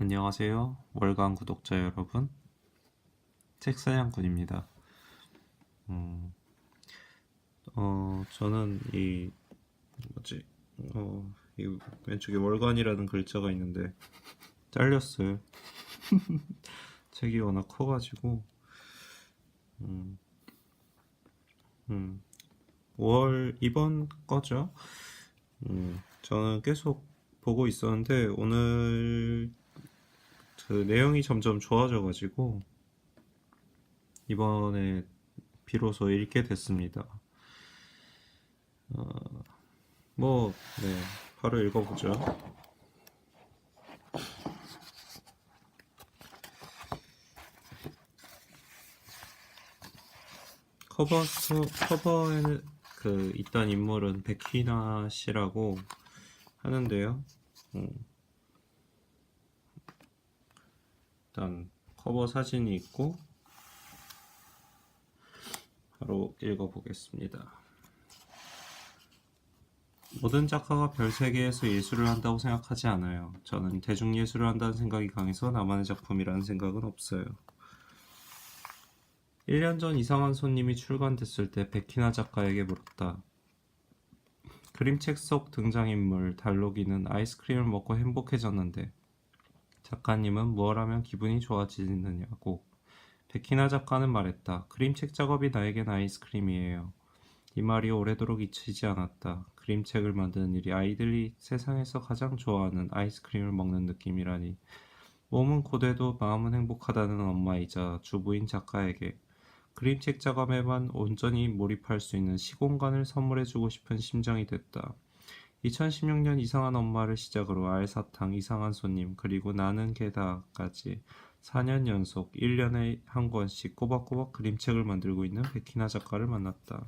안녕하세요. 월간 구독자 여러분. 책사냥꾼입니다. 음, 저는 뭐지, 이 왼쪽에 월간이라는 글자가 있는데, 잘렸어요. 책이 워낙 커가지고, 음, 음, 이번 거죠. 저는 계속 보고 있었는데, 오늘 그 내용이 점점 좋아져가지고, 이번에 비로소 읽게 됐습니다. 네, 바로 읽어보죠. 커버에는 있던 인물은 백휘나 씨라고 하는데요. 일단 커버 사진이 있고 바로 읽어보겠습니다. 모든 작가가 별 세계에서 예술을 한다고 생각하지 않아요. 저는 대중예술을 한다는 생각이 강해서 나만의 작품이라는 생각은 없어요. 1년 전 이상한 손님이 출간됐을 때 백희나 작가에게 물었다. 그림책 속 등장인물 달록이는 아이스크림을 먹고 행복해졌는데 작가님은 뭘 하면 기분이 좋아지느냐고. 백희나 작가는 말했다. 그림책 작업이 나에겐 아이스크림이에요. 이 말이 오래도록 잊히지 않았다. 그림책을 만드는 일이 아이들이 세상에서 가장 좋아하는 아이스크림을 먹는 느낌이라니. 몸은 고되도 마음은 행복하다는 엄마이자 주부인 작가에게 그림책 작업에만 온전히 몰입할 수 있는 시공간을 선물해주고 싶은 심정이 됐다. 2016년 이상한 엄마를 시작으로 알사탕, 이상한 손님, 그리고 나는 게다까지 4년 연속 1년에 한 권씩 꼬박꼬박 그림책을 만들고 있는 백희나 작가를 만났다.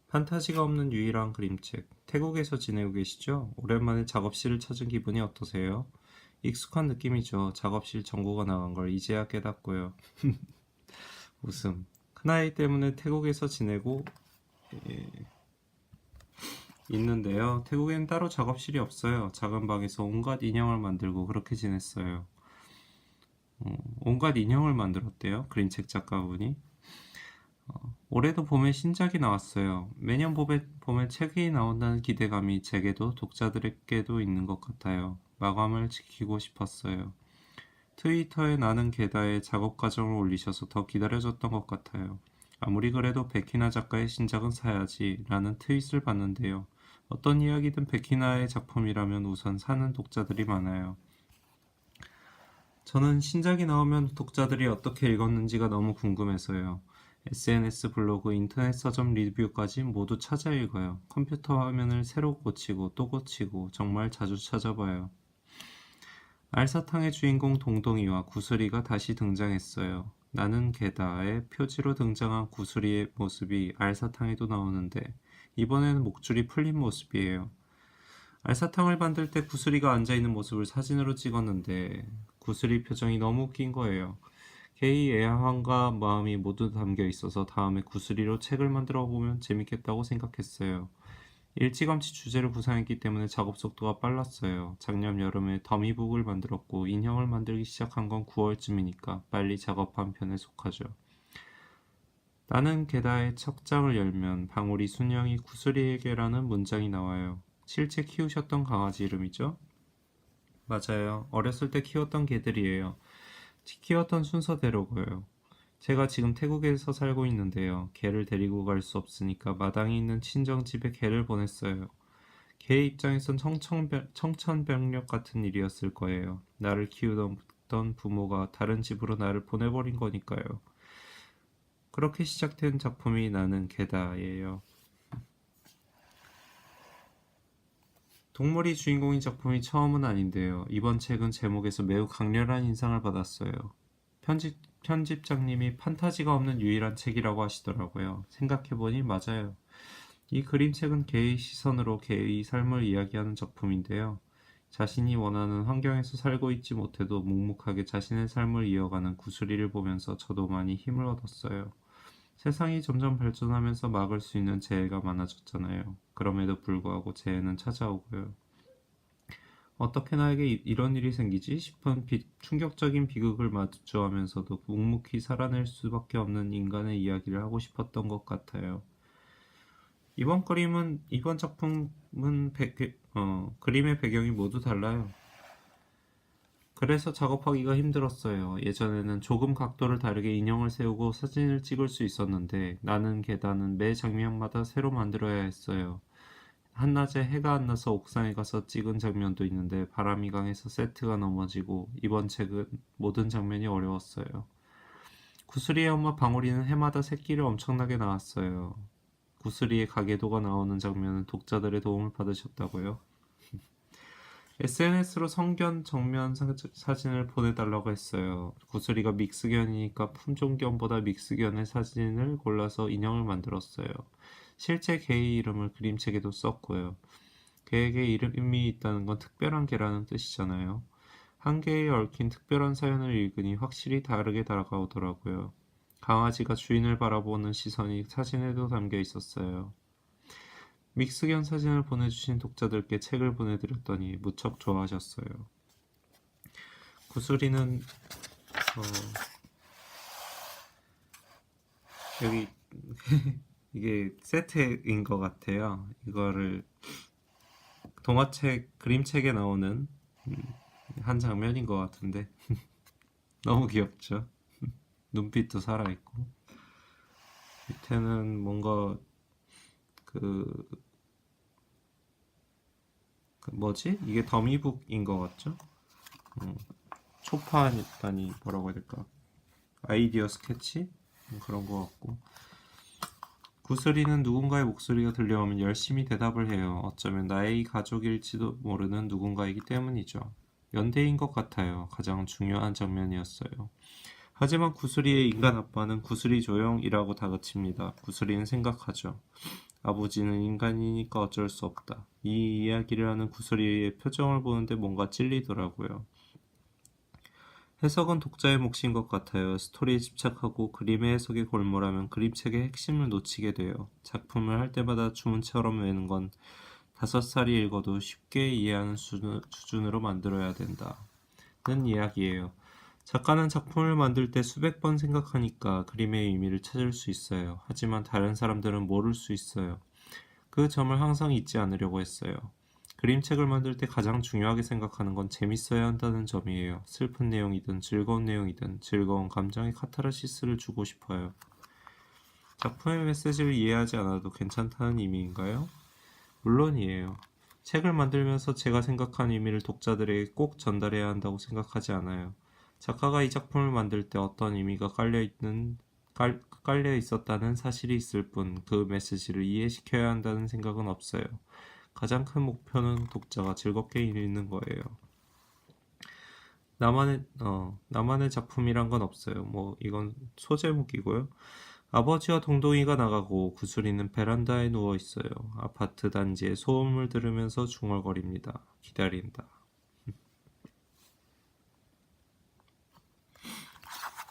판타지가 없는 유일한 그림책. 태국에서 지내고 계시죠? 오랜만에 작업실을 찾은 기분이 어떠세요? 익숙한 느낌이죠. 작업실 정보가 나간 걸 이제야 깨닫고요. 웃음. 큰아이 때문에 태국에서 지내고 예, 있는데요. 태국엔 따로 작업실이 없어요. 작은 방에서 온갖 인형을 만들고 그렇게 지냈어요. 온갖 인형을 만들었대요. 그림책 작가분이. 올해도 봄에 신작이 나왔어요. 매년 봄에 책이 나온다는 기대감이 제게도 독자들에게도 있는 것 같아요. 마감을 지키고 싶었어요. 트위터에 나는 게다의 작업 과정을 올리셔서 더 기다려졌던 것 같아요. 아무리 그래도 백희나 작가의 신작은 사야지 라는 트윗을 봤는데요. 어떤 이야기든 백희나의 작품이라면 우선 사는 독자들이 많아요. 저는 신작이 나오면 독자들이 어떻게 읽었는지가 너무 궁금해서요. SNS, 블로그, 인터넷 서점 리뷰까지 모두 찾아 읽어요. 컴퓨터 화면을 새로 고치고 또 고치고 정말 자주 찾아봐요. 알사탕의 주인공 동동이와 구슬이가 다시 등장했어요. 나는 게다의 표지로 등장한 구슬이의 모습이 알사탕에도 나오는데 이번에는 목줄이 풀린 모습이에요. 알사탕을 만들 때 구슬이가 앉아있는 모습을 사진으로 찍었는데 구슬이 표정이 너무 웃긴 거예요. 게이 애환과 마음이 모두 담겨 있어서 다음에 구슬이로 책을 만들어 보면 재밌겠다고 생각했어요. 일찌감치 주제를 구상했기 때문에 작업 속도가 빨랐어요. 작년 여름에 더미북을 만들었고 인형을 만들기 시작한 건 9월쯤이니까 빨리 작업한 편에 속하죠. 나는 게다의 척장을 열면 방울이 순영이 구슬이에게라는 문장이 나와요. 실제 키우셨던 강아지 이름이죠? 맞아요. 어렸을 때 키웠던 개들이에요. 키웠던 순서대로고요. 제가 지금 태국에서 살고 있는데요. 개를 데리고 갈 수 없으니까 마당에 있는 친정집에 개를 보냈어요. 개의 입장에선 청천벽력 같은 일이었을 거예요. 나를 키우던 부모가 다른 집으로 나를 보내버린 거니까요. 그렇게 시작된 작품이 나는 개다예요. 동물이 주인공인 작품이 처음은 아닌데요. 이번 책은 제목에서 매우 강렬한 인상을 받았어요. 편집장님이 판타지가 없는 유일한 책이라고 하시더라고요. 생각해보니 맞아요. 이 그림책은 개의 시선으로 개의 삶을 이야기하는 작품인데요. 자신이 원하는 환경에서 살고 있지 못해도 묵묵하게 자신의 삶을 이어가는 구슬이를 보면서 저도 많이 힘을 얻었어요. 세상이 점점 발전하면서 막을 수 있는 재해가 많아졌잖아요. 그럼에도 불구하고 재해는 찾아오고요. 어떻게 나에게 이런 일이 생기지 싶은 충격적인 비극을 마주하면서도 묵묵히 살아낼 수밖에 없는 인간의 이야기를 하고 싶었던 것 같아요. 이번 작품은 그림의 배경이 모두 달라요. 그래서 작업하기가 힘들었어요. 예전에는 조금 각도를 다르게 인형을 세우고 사진을 찍을 수 있었는데 나는 계단은 매 장면마다 새로 만들어야 했어요. 한낮에 해가 안 나서 옥상에 가서 찍은 장면도 있는데 바람이 강해서 세트가 넘어지고 이번 책은 모든 장면이 어려웠어요. 구슬이의 엄마 방울이는 해마다 새끼를 엄청나게 낳았어요. 구슬이의 가계도가 나오는 장면은 독자들의 도움을 받으셨다고요? SNS로 성견 정면 사진을 보내달라고 했어요. 구슬이가 믹스견이니까 품종견보다 믹스견의 사진을 골라서 인형을 만들었어요. 실제 개의 이름을 그림책에도 썼고요. 개에게 이름이 있다는 건 특별한 개라는 뜻이잖아요. 한 개에 얽힌 특별한 사연을 읽으니 확실히 다르게 다가오더라고요. 강아지가 주인을 바라보는 시선이 사진에도 담겨 있었어요. 믹스견 사진을 보내주신 독자들께 책을 보내드렸더니 무척 좋아하셨어요. 구슬이는 여기 이게 세트인 것 같아요. 이거를 동화책, 그림책에 나오는 한 장면인 것 같은데 너무 귀엽죠? 눈빛도 살아있고 밑에는 뭔가 그 뭐지? 이게 더미북인 것 같죠? 초판이라니 뭐라고 해야 될까? 아이디어 스케치? 그런 것 같고 구슬이는 누군가의 목소리가 들려오면 열심히 대답을 해요. 어쩌면 나의 가족일지도 모르는 누군가이기 때문이죠. 연대인 것 같아요. 가장 중요한 장면이었어요. 하지만 구슬이의 인간 아빠는 구슬이 조용이라고 다그칩니다. 구슬이는 생각하죠. 아버지는 인간이니까 어쩔 수 없다. 이 이야기를 하는 구슬이의 표정을 보는데 뭔가 찔리더라고요. 해석은 독자의 몫인 것 같아요. 스토리에 집착하고 그림의 해석에 골몰하면 그림책의 핵심을 놓치게 돼요. 작품을 할 때마다 주문처럼 외는 건 5살이 읽어도 쉽게 이해하는 수준으로 만들어야 된다는 이야기예요. 작가는 작품을 만들 때 수백 번 생각하니까 그림의 의미를 찾을 수 있어요. 하지만 다른 사람들은 모를 수 있어요. 그 점을 항상 잊지 않으려고 했어요. 그림책을 만들 때 가장 중요하게 생각하는 건 재밌어야 한다는 점이에요. 슬픈 내용이든 즐거운 내용이든 즐거운 감정의 카타르시스를 주고 싶어요. 작품의 메시지를 이해하지 않아도 괜찮다는 의미인가요? 물론이에요. 책을 만들면서 제가 생각한 의미를 독자들에게 꼭 전달해야 한다고 생각하지 않아요. 작가가 이 작품을 만들 때 어떤 의미가 깔려 있었다는 사실이 있을 뿐 그 메시지를 이해시켜야 한다는 생각은 없어요. 가장 큰 목표는 독자가 즐겁게 읽는 거예요. 나만의 작품이란 건 없어요. 이건 소제목이고요. 아버지와 동동이가 나가고 구슬이는 베란다에 누워 있어요. 아파트 단지의 소음을 들으면서 중얼거립니다. 기다린다.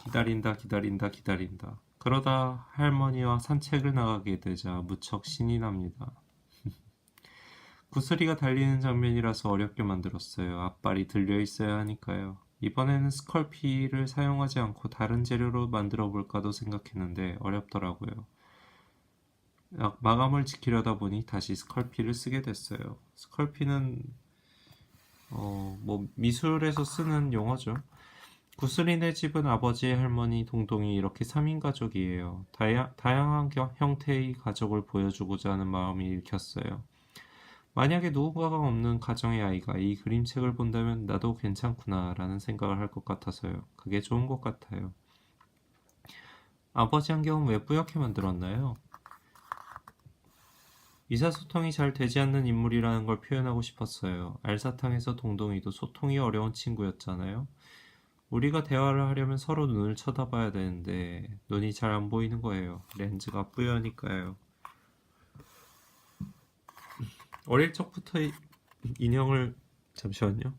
기다린다, 기다린다, 기다린다. 그러다 할머니와 산책을 나가게 되자 무척 신이 납니다. 구슬이가 달리는 장면이라서 어렵게 만들었어요. 앞발이 들려 있어야 하니까요. 이번에는 스컬피를 사용하지 않고 다른 재료로 만들어 볼까도 생각했는데 어렵더라고요. 마감을 지키려다 보니 다시 스컬피를 쓰게 됐어요. 스컬피는 미술에서 쓰는 용어죠. 구슬이네 집은 아버지, 할머니, 동동이 이렇게 3인 가족이에요. 다양한 형태의 가족을 보여주고자 하는 마음이 읽혔어요. 만약에 누군가가 없는 가정의 아이가 이 그림책을 본다면 나도 괜찮구나 라는 생각을 할 것 같아서요. 그게 좋은 것 같아요. 아버지 안경은 왜 뿌옇게 만들었나요? 의사소통이 잘 되지 않는 인물이라는 걸 표현하고 싶었어요. 알사탕에서 동동이도 소통이 어려운 친구였잖아요. 우리가 대화를 하려면 서로 눈을 쳐다봐야 되는데 눈이 잘 안 보이는 거예요. 렌즈가 뿌여니까요. 어릴 적부터 인형을 잠시만요.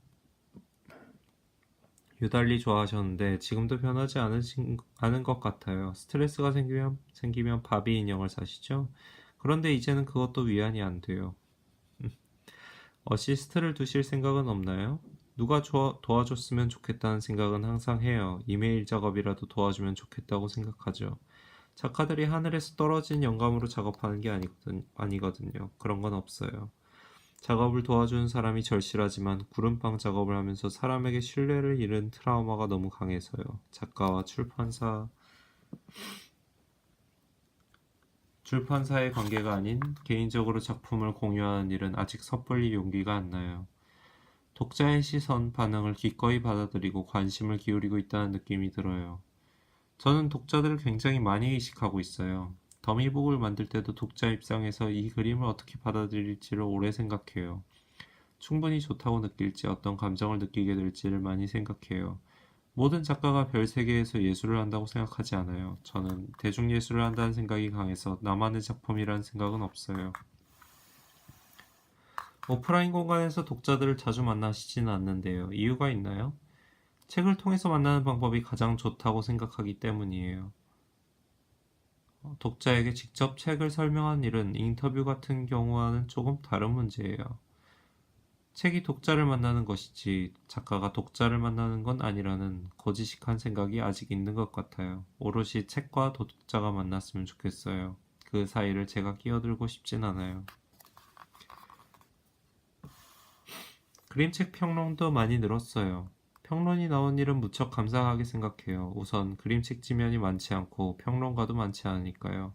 유달리 좋아하셨는데 지금도 변하지 않은 것 같아요. 스트레스가 생기면 바비 인형을 사시죠? 그런데 이제는 그것도 위안이 안 돼요. 어시스트를 두실 생각은 없나요? 누가 도와줬으면 좋겠다는 생각은 항상 해요. 이메일 작업이라도 도와주면 좋겠다고 생각하죠. 작가들이 하늘에서 떨어진 영감으로 작업하는 게 아니거든요. 그런 건 없어요. 작업을 도와주는 사람이 절실하지만 구름빵 작업을 하면서 사람에게 신뢰를 잃은 트라우마가 너무 강해서요. 작가와 출판사의 관계가 아닌 개인적으로 작품을 공유하는 일은 아직 섣불리 용기가 안 나요. 독자의 시선, 반응을 기꺼이 받아들이고 관심을 기울이고 있다는 느낌이 들어요. 저는 독자들을 굉장히 많이 의식하고 있어요. 더미북을 만들 때도 독자 입장에서 이 그림을 어떻게 받아들일지를 오래 생각해요. 충분히 좋다고 느낄지 어떤 감정을 느끼게 될지를 많이 생각해요. 모든 작가가 별 세계에서 예술을 한다고 생각하지 않아요. 저는 대중예술을 한다는 생각이 강해서 나만의 작품이라는 생각은 없어요. 오프라인 공간에서 독자들을 자주 만나시지는 않는데요. 이유가 있나요? 책을 통해서 만나는 방법이 가장 좋다고 생각하기 때문이에요. 독자에게 직접 책을 설명한 일은 인터뷰 같은 경우와는 조금 다른 문제예요. 책이 독자를 만나는 것이지 작가가 독자를 만나는 건 아니라는 거지식한 생각이 아직 있는 것 같아요. 오롯이 책과 독자가 만났으면 좋겠어요. 그 사이를 제가 끼어들고 싶진 않아요. 그림책 평론도 많이 늘었어요. 평론이 나온 일은 무척 감사하게 생각해요. 우선 그림책 지면이 많지 않고 평론가도 많지 않으니까요.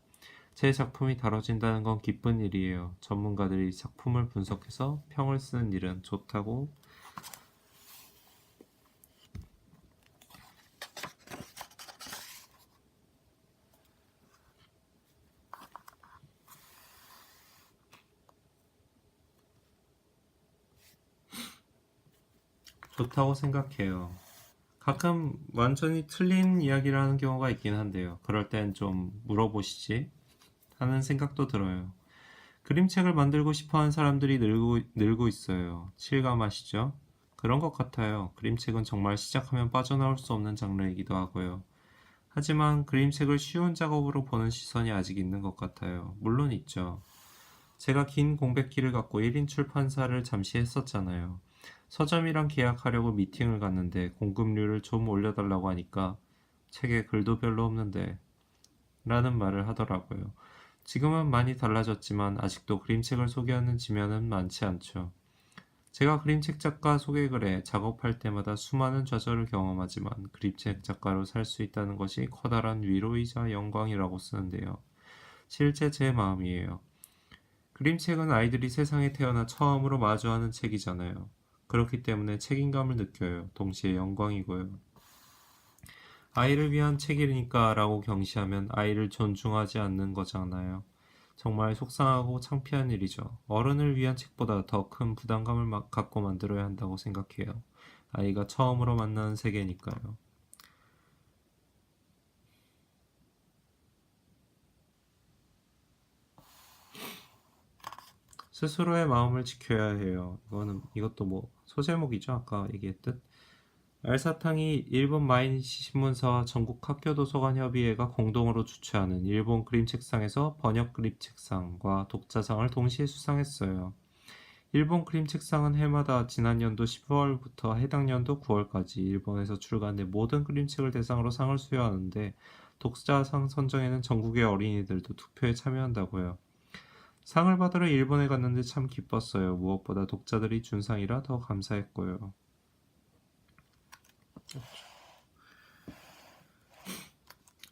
제 작품이 다뤄진다는 건 기쁜 일이에요. 전문가들이 작품을 분석해서 평을 쓰는 일은 좋다고 생각해요. 가끔 완전히 틀린 이야기를 하는 경우가 있긴 한데요. 그럴 땐 좀 물어보시지 하는 생각도 들어요. 그림책을 만들고 싶어 하는 사람들이 늘고 있어요. 실감하시죠? 그런 것 같아요. 그림책은 정말 시작하면 빠져나올 수 없는 장르이기도 하고요. 하지만 그림책을 쉬운 작업으로 보는 시선이 아직 있는 것 같아요. 물론 있죠. 제가 긴 공백기를 갖고 1인 출판사를 잠시 했었잖아요. 서점이랑 계약하려고 미팅을 갔는데 공급률을 좀 올려달라고 하니까 책에 글도 별로 없는데 라는 말을 하더라고요. 지금은 많이 달라졌지만 아직도 그림책을 소개하는 지면은 많지 않죠. 제가 그림책 작가 소개글에 작업할 때마다 수많은 좌절을 경험하지만 그림책 작가로 살 수 있다는 것이 커다란 위로이자 영광이라고 쓰는데요. 실제 제 마음이에요. 그림책은 아이들이 세상에 태어나 처음으로 마주하는 책이잖아요. 그렇기 때문에 책임감을 느껴요. 동시에 영광이고요. 아이를 위한 책이니까 라고 경시하면 아이를 존중하지 않는 거잖아요. 정말 속상하고 창피한 일이죠. 어른을 위한 책보다 더 큰 부담감을 갖고 만들어야 한다고 생각해요. 아이가 처음으로 만나는 세계니까요. 스스로의 마음을 지켜야 해요. 이것도 뭐 소제목이죠. 아까 얘기했듯. 알사탕이 일본 마이니치 신문사와 전국 학교도서관 협의회가 공동으로 주최하는 일본 그림책상에서 번역 그림책상과 독자상을 동시에 수상했어요. 일본 그림책상은 해마다 지난 연도 10월부터 해당 연도 9월까지 일본에서 출간된 모든 그림책을 대상으로 상을 수여하는데 독자상 선정에는 전국의 어린이들도 투표에 참여한다고요. 상을 받으러 일본에 갔는데 참 기뻤어요. 무엇보다 독자들이 준 상이라 더 감사했고요.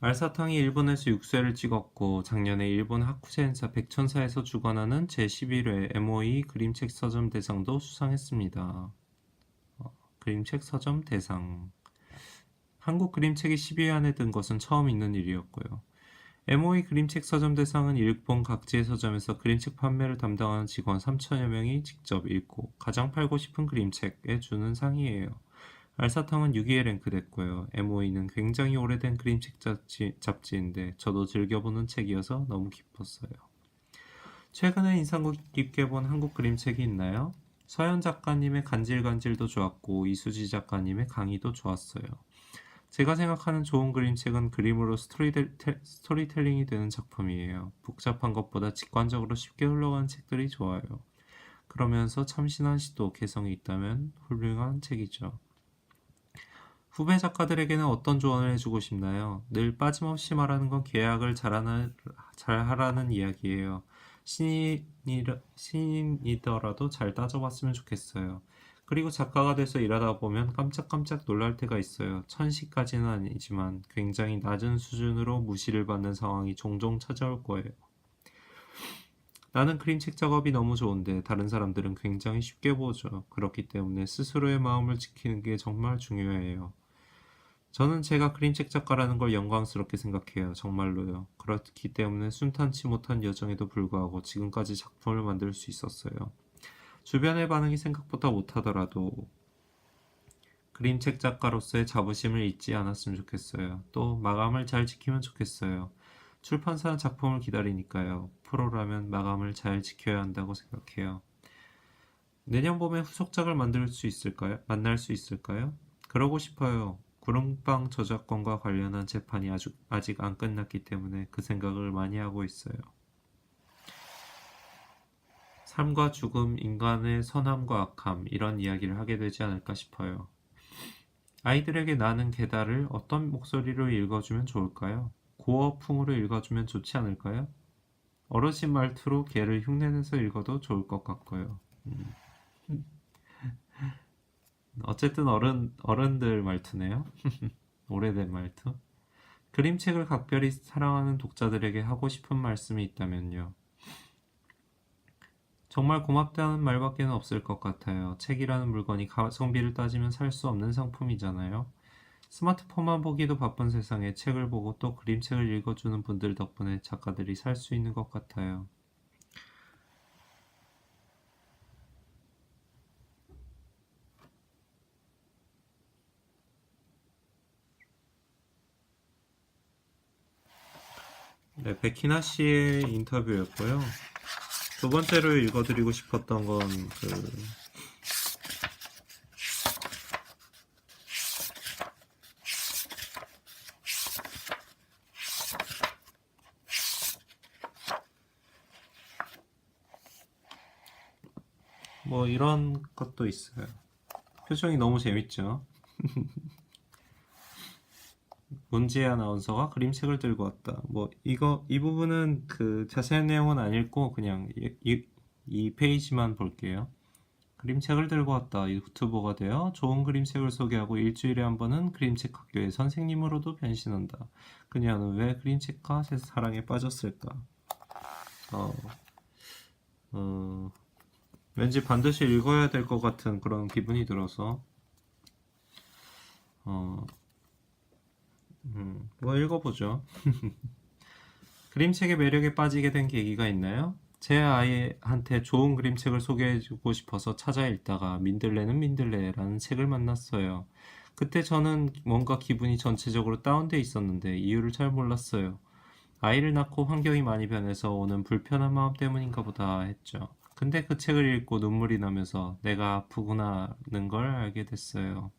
알사탕이 일본에서 6쇄를 찍었고 작년에 일본 하쿠제 행사 백천사에서 주관하는 제11회 MOE 그림책 서점 대상도 수상했습니다. 그림책 서점 대상. 한국 그림책이 10위 안에 든 것은 처음 있는 일이었고요. MOE 그림책 서점 대상은 일본 각지의 서점에서 그림책 판매를 담당하는 직원 3천여 명이 직접 읽고 가장 팔고 싶은 그림책에 주는 상이에요. 알사탕은 6위에 랭크됐고요. MOE는 굉장히 오래된 그림책 잡지인데 저도 즐겨보는 책이어서 너무 기뻤어요. 최근에 인상 깊게 본 한국 그림책이 있나요? 서현 작가님의 간질간질도 좋았고 이수지 작가님의 강의도 좋았어요. 제가 생각하는 좋은 그림책은 그림으로 스토리텔링이 되는 작품이에요. 복잡한 것보다 직관적으로 쉽게 흘러가는 책들이 좋아요. 그러면서 참신한 시도, 개성이 있다면 훌륭한 책이죠. 후배 작가들에게는 어떤 조언을 해주고 싶나요? 늘 빠짐없이 말하는 건 계약을 잘하라는 이야기예요. 신인이더라도 잘 따져봤으면 좋겠어요. 그리고 작가가 돼서 일하다 보면 깜짝깜짝 놀랄 때가 있어요. 천시까지는 아니지만 굉장히 낮은 수준으로 무시를 받는 상황이 종종 찾아올 거예요. 나는 그림책 작업이 너무 좋은데 다른 사람들은 굉장히 쉽게 보죠. 그렇기 때문에 스스로의 마음을 지키는 게 정말 중요해요. 저는 제가 그림책 작가라는 걸 영광스럽게 생각해요. 정말로요. 그렇기 때문에 순탄치 못한 여정에도 불구하고 지금까지 작품을 만들 수 있었어요. 주변의 반응이 생각보다 못하더라도 그림책 작가로서의 자부심을 잊지 않았으면 좋겠어요. 또 마감을 잘 지키면 좋겠어요. 출판사는 작품을 기다리니까요. 프로라면 마감을 잘 지켜야 한다고 생각해요. 내년 봄에 후속작을 만날 수 있을까요? 그러고 싶어요. 구름빵 저작권과 관련한 재판이 아직 안 끝났기 때문에 그 생각을 많이 하고 있어요. 삶과 죽음, 인간의 선함과 악함, 이런 이야기를 하게 되지 않을까 싶어요. 아이들에게 나는 게다를 어떤 목소리로 읽어주면 좋을까요? 고어풍으로 읽어주면 좋지 않을까요? 어르신 말투로 개를 흉내내서 읽어도 좋을 것 같고요. 어쨌든 어른들 말투네요. 오래된 말투. 그림책을 각별히 사랑하는 독자들에게 하고 싶은 말씀이 있다면요. 정말 고맙다는 말밖에는 없을 것 같아요. 책이라는 물건이 가성비를 따지면 살 수 없는 상품이잖아요. 스마트폰만 보기도 바쁜 세상에 책을 보고 또 그림책을 읽어주는 분들 덕분에 작가들이 살 수 있는 것 같아요. 네, 백희나 씨의 인터뷰였고요. 두 번째로 읽어드리고 싶었던 건 뭐 이런 것도 있어요. 표정이 너무 재밌죠. 문지혜 아나운서가 그림책을 들고 왔다. 뭐 이 부분은 그 자세한 내용은 안 읽고 그냥 이 페이지만 볼게요. 그림책을 들고 왔다. 유튜버가 되어 좋은 그림책을 소개하고 일주일에 한 번은 그림책 학교의 선생님으로도 변신한다. 그녀는 왜 그림책과 사랑에 빠졌을까? 어, 어, 왠지 반드시 읽어야 될 것 같은 그런 기분이 들어서 어, 뭐 읽어보죠. 그림책의 매력에 빠지게 된 계기가 있나요? 제 아이한테 좋은 그림책을 소개해주고 싶어서 찾아 읽다가 민들레는 민들레라는 책을 만났어요. 그때 저는 뭔가 기분이 전체적으로 다운돼 있었는데 이유를 잘 몰랐어요. 아이를 낳고 환경이 많이 변해서 오는 불편한 마음 때문인가 보다 했죠. 근데 그 책을 읽고 눈물이 나면서 내가 아프구나는 걸 알게 됐어요.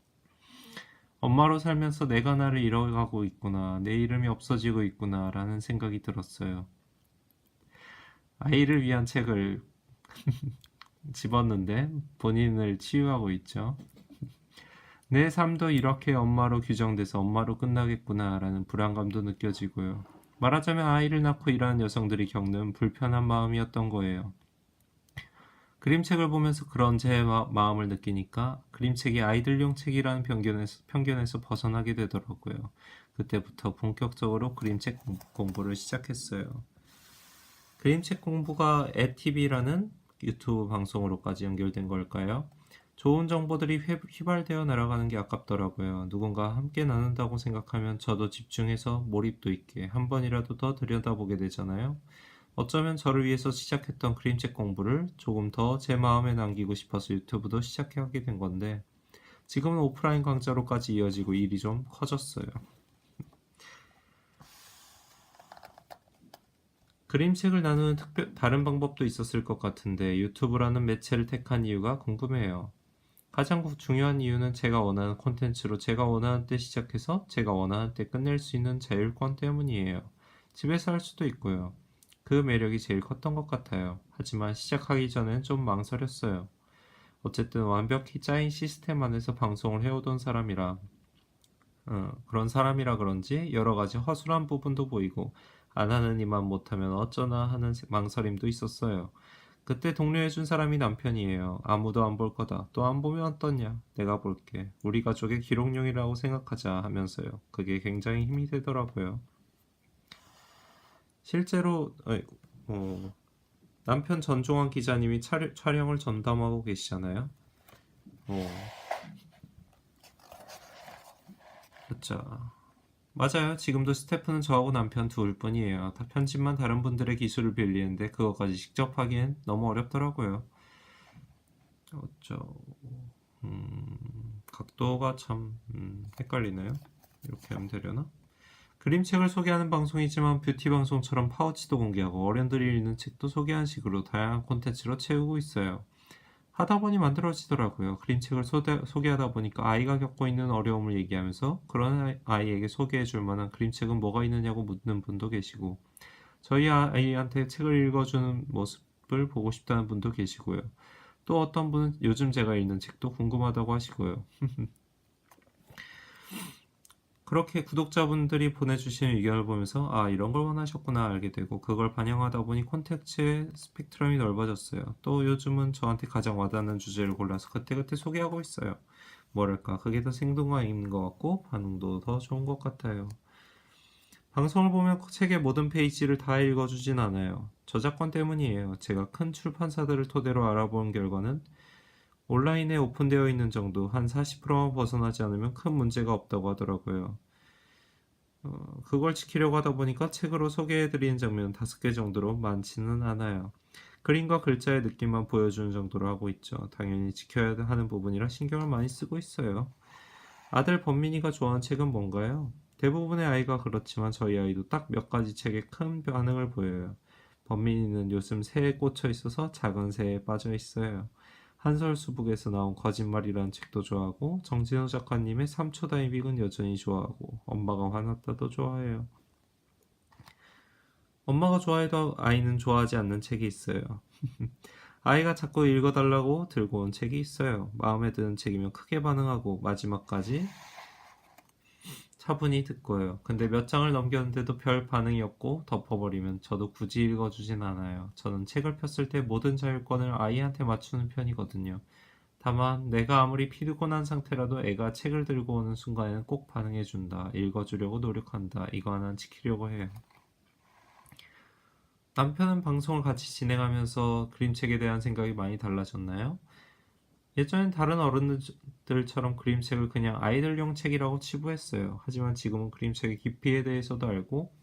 엄마로 살면서 내가 나를 잃어가고 있구나, 내 이름이 없어지고 있구나 라는 생각이 들었어요. 아이를 위한 책을 집었는데 본인을 치유하고 있죠. 내 삶도 이렇게 엄마로 규정돼서 엄마로 끝나겠구나 라는 불안감도 느껴지고요. 말하자면 아이를 낳고 일하는 여성들이 겪는 불편한 마음이었던 거예요. 그림책을 보면서 그런 제 마음을 느끼니까 그림책이 아이들용 책이라는 편견에서 벗어나게 되더라고요. 그때부터 본격적으로 그림책 공부를 시작했어요. 그림책 공부가 앱TV라는 유튜브 방송으로까지 연결된 걸까요? 좋은 정보들이 휘발되어 날아가는 게 아깝더라고요. 누군가 함께 나눈다고 생각하면 저도 집중해서 몰입도 있게 한 번이라도 더 들여다보게 되잖아요. 어쩌면 저를 위해서 시작했던 그림책 공부를 조금 더 제 마음에 남기고 싶어서 유튜브도 시작하게 된 건데 지금은 오프라인 강좌로까지 이어지고 일이 좀 커졌어요. 그림책을 나누는 다른 방법도 있었을 것 같은데 유튜브라는 매체를 택한 이유가 궁금해요. 가장 중요한 이유는 제가 원하는 콘텐츠로 제가 원하는 때 시작해서 제가 원하는 때 끝낼 수 있는 자율권 때문이에요. 집에서 할 수도 있고요. 그 매력이 제일 컸던 것 같아요. 하지만 시작하기 전엔 좀 망설였어요. 어쨌든 완벽히 짜인 시스템 안에서 방송을 해오던 사람이라 그런 사람이라 그런지 여러 가지 허술한 부분도 보이고 안 하는 이만 못하면 어쩌나 하는 망설임도 있었어요. 그때 독려해준 사람이 남편이에요. 아무도 안 볼 거다. 또 안 보면 어떠냐? 내가 볼게. 우리 가족의 기록용이라고 생각하자 하면서요. 그게 굉장히 힘이 되더라고요. 실제로 남편 전종환 기자님이 촬영을 전담하고 계시잖아요. 그렇죠. 맞아요. 지금도 스태프는 저하고 남편 둘뿐이에요. 다 편집만 다른 분들의 기술을 빌리는데 그것까지 직접 하기엔 너무 어렵더라고요. 어쩌 각도가 참 헷갈리네요. 이렇게 하면 되려나? 그림책을 소개하는 방송이지만 뷰티 방송처럼 파우치도 공개하고 어른들이 읽는 책도 소개하는 식으로 다양한 콘텐츠로 채우고 있어요. 하다 보니 만들어지더라고요. 그림책을 소개하다 보니까 아이가 겪고 있는 어려움을 얘기하면서 그런 아이에게 소개해 줄 만한 그림책은 뭐가 있느냐고 묻는 분도 계시고 저희 아이한테 책을 읽어주는 모습을 보고 싶다는 분도 계시고요. 또 어떤 분은 요즘 제가 읽는 책도 궁금하다고 하시고요. 그렇게 구독자분들이 보내주신 의견을 보면서 아 이런 걸 원하셨구나 알게 되고 그걸 반영하다 보니 콘텐츠의 스펙트럼이 넓어졌어요. 또 요즘은 저한테 가장 와닿는 주제를 골라서 그때그때 소개하고 있어요. 뭐랄까 그게 더 생동감 있는 것 같고 반응도 더 좋은 것 같아요. 방송을 보면 책의 모든 페이지를 다 읽어주진 않아요. 저작권 때문이에요. 제가 큰 출판사들을 토대로 알아본 결과는 온라인에 오픈되어 있는 정도 한 40%만 벗어나지 않으면 큰 문제가 없다고 하더라고요. 그걸 지키려고 하다 보니까 책으로 소개해드리는 장면 5개 정도로 많지는 않아요. 그림과 글자의 느낌만 보여주는 정도로 하고 있죠. 당연히 지켜야 하는 부분이라 신경을 많이 쓰고 있어요. 아들 범민이가 좋아하는 책은 뭔가요? 대부분의 아이가 그렇지만 저희 아이도 딱 몇 가지 책에 큰 반응을 보여요. 범민이는 요즘 새에 꽂혀 있어서 작은 새에 빠져 있어요. 한설수북에서 나온 거짓말이라는 책도 좋아하고 정진호 작가님의 3초 다이빙은 여전히 좋아하고 엄마가 화났다도 좋아해요. 엄마가 좋아해도 아이는 좋아하지 않는 책이 있어요. 아이가 자꾸 읽어달라고 들고 온 책이 있어요. 마음에 드는 책이면 크게 반응하고 마지막까지 차분히 듣고요. 근데 몇 장을 넘겼는데도 별 반응이 없고 덮어버리면 저도 굳이 읽어주진 않아요. 저는 책을 폈을 때 모든 자율권을 아이한테 맞추는 편이거든요. 다만 내가 아무리 피곤한 상태라도 애가 책을 들고 오는 순간에는 꼭 반응해준다. 읽어주려고 노력한다. 이거 하나 지키려고 해요. 남편은 방송을 같이 진행하면서 그림책에 대한 생각이 많이 달라졌나요? 예전엔 다른 어른들처럼 그림책을 그냥 아이들용 책이라고 치부했어요. 하지만 지금은 그림책의 깊이에 대해서도 알고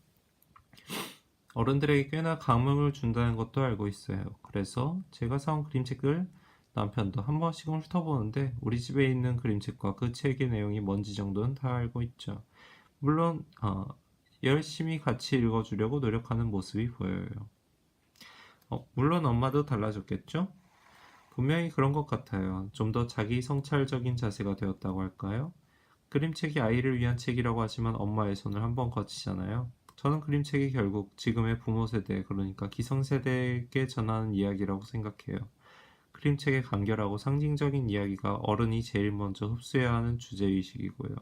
어른들에게 꽤나 감흥을 준다는 것도 알고 있어요. 그래서 제가 사온 그림책을 남편도 한 번씩은 훑어보는데 우리 집에 있는 그림책과 그 책의 내용이 뭔지 정도는 다 알고 있죠. 물론 열심히 같이 읽어주려고 노력하는 모습이 보여요. 물론 엄마도 달라졌겠죠? 분명히 그런 것 같아요. 좀 더 자기 성찰적인 자세가 되었다고 할까요? 그림책이 아이를 위한 책이라고 하지만 엄마의 손을 한번 거치잖아요. 저는 그림책이 결국 지금의 부모 세대, 그러니까 기성세대에게 전하는 이야기라고 생각해요. 그림책의 간결하고 상징적인 이야기가 어른이 제일 먼저 흡수해야 하는 주제의식이고요.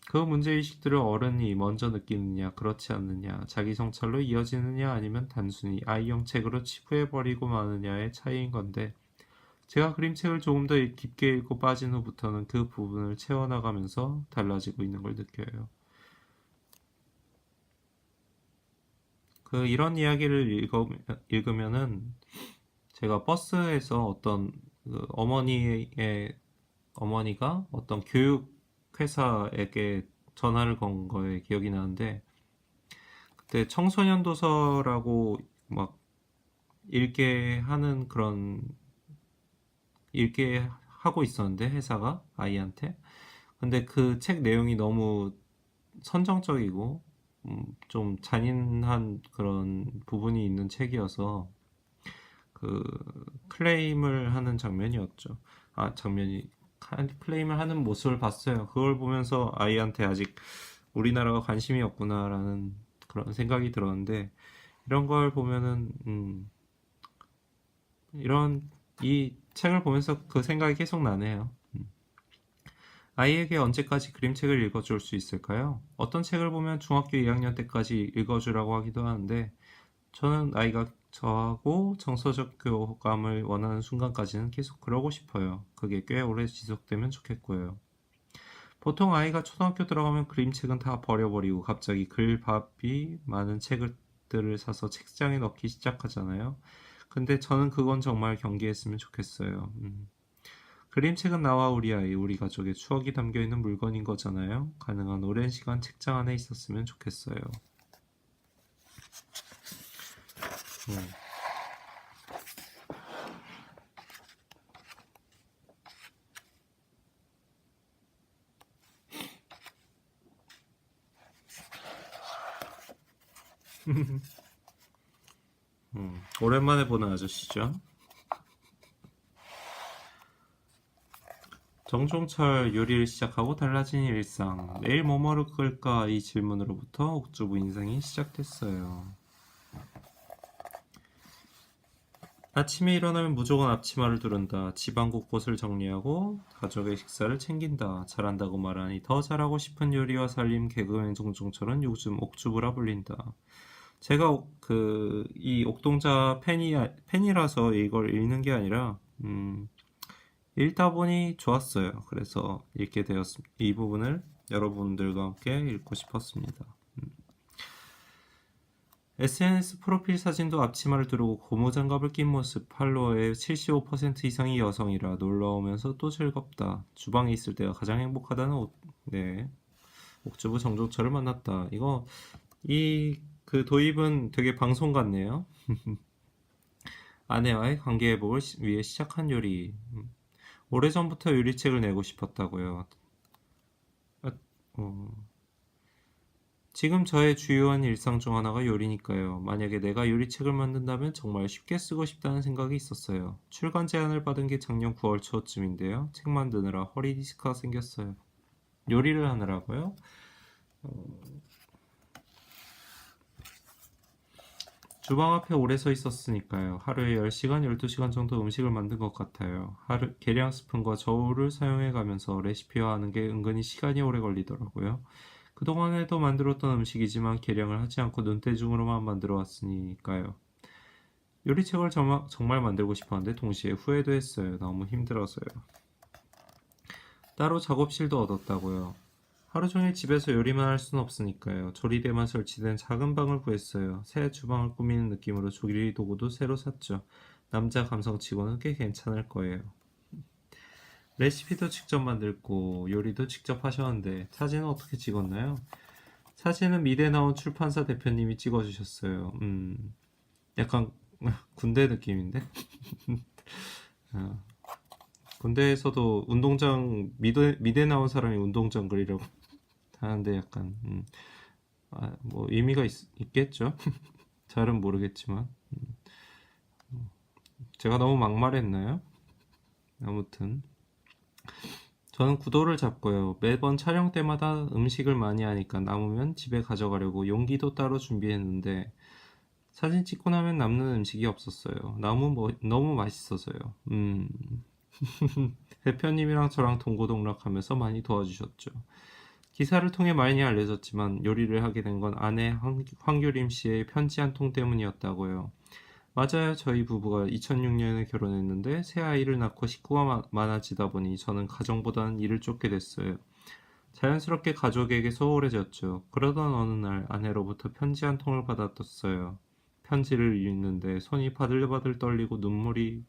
그 문제의식들을 어른이 먼저 느끼느냐, 그렇지 않느냐, 자기 성찰로 이어지느냐, 아니면 단순히 아이용 책으로 치부해버리고 마느냐의 차이인 건데, 제가 그림책을 조금 더 깊게 읽고 빠진 후부터는 그 부분을 채워나가면서 달라지고 있는 걸 느껴요. 이런 이야기를 읽으면은 제가 버스에서 어떤 어머니가 어떤 교육회사에게 전화를 건 거에 기억이 나는데 그때 청소년 도서라고 막 읽게 하고 있었는데 회사가 아이한테 근데 그 책 내용이 너무 선정적이고 좀 잔인한 그런 부분이 있는 책이어서 그 클레임을 하는 장면이었죠. 클레임을 하는 모습을 봤어요. 그걸 보면서 아이한테 아직 우리나라가 관심이 없구나라는 그런 생각이 들었는데 이런 걸 보면은 이 책을 보면서 그 생각이 계속 나네요. 아이에게 언제까지 그림책을 읽어줄 수 있을까요? 어떤 책을 보면 중학교 2학년 때까지 읽어주라고 하기도 하는데 저는 아이가 저하고 정서적 교감을 원하는 순간까지는 계속 그러고 싶어요. 그게 꽤 오래 지속되면 좋겠고요. 보통 아이가 초등학교 들어가면 그림책은 다 버려버리고 갑자기 글밥이 많은 책들을 사서 책장에 넣기 시작하잖아요. 근데 저는 그건 정말 경계했으면 좋겠어요. 그림책은 나와 우리 아이, 우리 가족의 추억이 담겨있는 물건인 거잖아요. 가능한 오랜 시간 책장 안에 있었으면 좋겠어요. 음. 오랜만에 보는 아저씨죠. 정종철 요리를 시작하고 달라진 일상. 내일 뭐 먹을까? 이 질문으로부터 옥주부 인생이 시작됐어요. 아침에 일어나면 무조건 앞치마를 두른다. 집안 곳곳을 정리하고 가족의 식사를 챙긴다. 잘한다고 말하니 더 잘하고 싶은 요리와 살림 개그맨 정종철은 요즘 옥주부라 불린다. 제가 이 옥동자 팬이라서 이걸 읽는 게 아니라 읽다 보니 좋았어요. 그래서 읽게 되었습니다. 이 부분을 여러분들과 함께 읽고 싶었습니다. SNS 프로필 사진도 앞치마를 두르고 고무장갑을 낀 모습. 팔로워의 75% 이상이 여성이라 놀라우면서 또 즐겁다. 주방에 있을 때가 가장 행복하다는 옥주부 정종철을 만났다. 그 도입은 되게 방송 같네요. 아내와의 관계 회복을 위해 시작한 요리. 오래전부터 요리책을 내고 싶었다고요. 지금 저의 주요한 일상 중 하나가 요리니까요. 만약에 내가 요리책을 만든다면 정말 쉽게 쓰고 싶다는 생각이 있었어요. 출간 제안을 받은 게 작년 9월 초쯤인데요. 책 만드느라 허리 디스크가 생겼어요. 요리를 하느라고요? 주방 앞에 오래 서 있었으니까요. 하루에 10시간, 12시간 정도 음식을 만든 것 같아요. 계량 스푼과 저울을 사용해 가면서 레시피화 하는 게 은근히 시간이 오래 걸리더라고요. 그동안에도 만들었던 음식이지만 계량을 하지 않고 눈대중으로만 만들어 왔으니까요. 요리책을 정말 만들고 싶었는데 동시에 후회도 했어요. 너무 힘들어서요. 따로 작업실도 얻었다고요. 하루 종일 집에서 요리만 할 수는 없으니까요. 조리대만 설치된 작은 방을 구했어요. 새 주방을 꾸미는 느낌으로 조리 도구도 새로 샀죠. 남자 감성치고는 꽤 괜찮을 거예요. 레시피도 직접 만들고 요리도 직접 하셨는데 사진은 어떻게 찍었나요? 사진은 미대 나온 출판사 대표님이 찍어주셨어요. 약간 군대 느낌인데? 어, 군대에서도 미대 나온 사람이 운동장 그리려고 하는데 약간 뭐 의미가 있겠죠? 잘은 모르겠지만 제가 너무 막말했나요? 아무튼 저는 구도를 잡고요. 매번 촬영 때마다 음식을 많이 하니까 남으면 집에 가져가려고 용기도 따로 준비했는데 사진 찍고 나면 남는 음식이 없었어요. 너무 맛있어서요. 대표님이랑 저랑 동고동락하면서 많이 도와주셨죠. 기사를 통해 많이 알려졌지만 요리를 하게 된 건 아내 황규림 씨의 편지 한 통 때문이었다고요. 맞아요. 저희 부부가 2006년에 결혼했는데 새 아이를 낳고 식구가 많아지다 보니 저는 가정보다는 일을 쫓게 됐어요. 자연스럽게 가족에게 소홀해졌죠. 그러던 어느 날 아내로부터 편지 한 통을 받았어요. 편지를 읽는데 손이 바들바들 떨리고 눈물이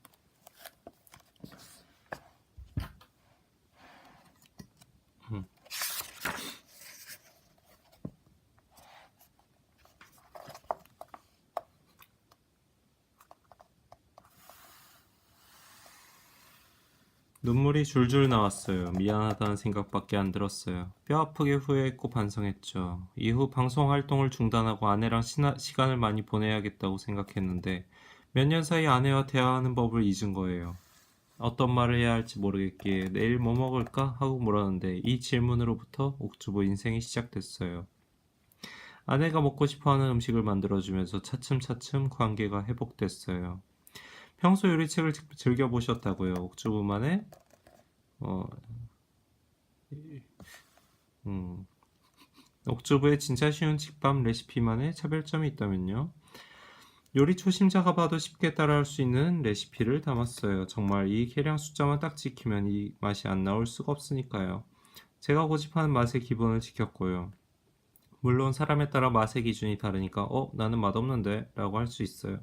눈물이 줄줄 나왔어요. 미안하다는 생각밖에 안 들었어요. 뼈아프게 후회했고 반성했죠. 이후 방송 활동을 중단하고 아내랑 시간을 많이 보내야겠다고 생각했는데 몇 년 사이 아내와 대화하는 법을 잊은 거예요. 어떤 말을 해야 할지 모르겠기에 내일 뭐 먹을까? 하고 물었는데 이 질문으로부터 옥주부 인생이 시작됐어요. 아내가 먹고 싶어하는 음식을 만들어주면서 차츰차츰 관계가 회복됐어요. 평소 요리책을 즐겨보셨다고요. 옥주부만의 어, 음, 옥주부의 진짜 쉬운 집밥 레시피만의 차별점이 있다면요. 요리 초심자가 봐도 쉽게 따라할 수 있는 레시피를 담았어요. 정말 이 계량 숫자만 딱 지키면 이 맛이 안 나올 수가 없으니까요. 제가 고집하는 맛의 기본을 지켰고요. 물론 사람에 따라 맛의 기준이 다르니까 나는 맛없는데 라고 할 수 있어요.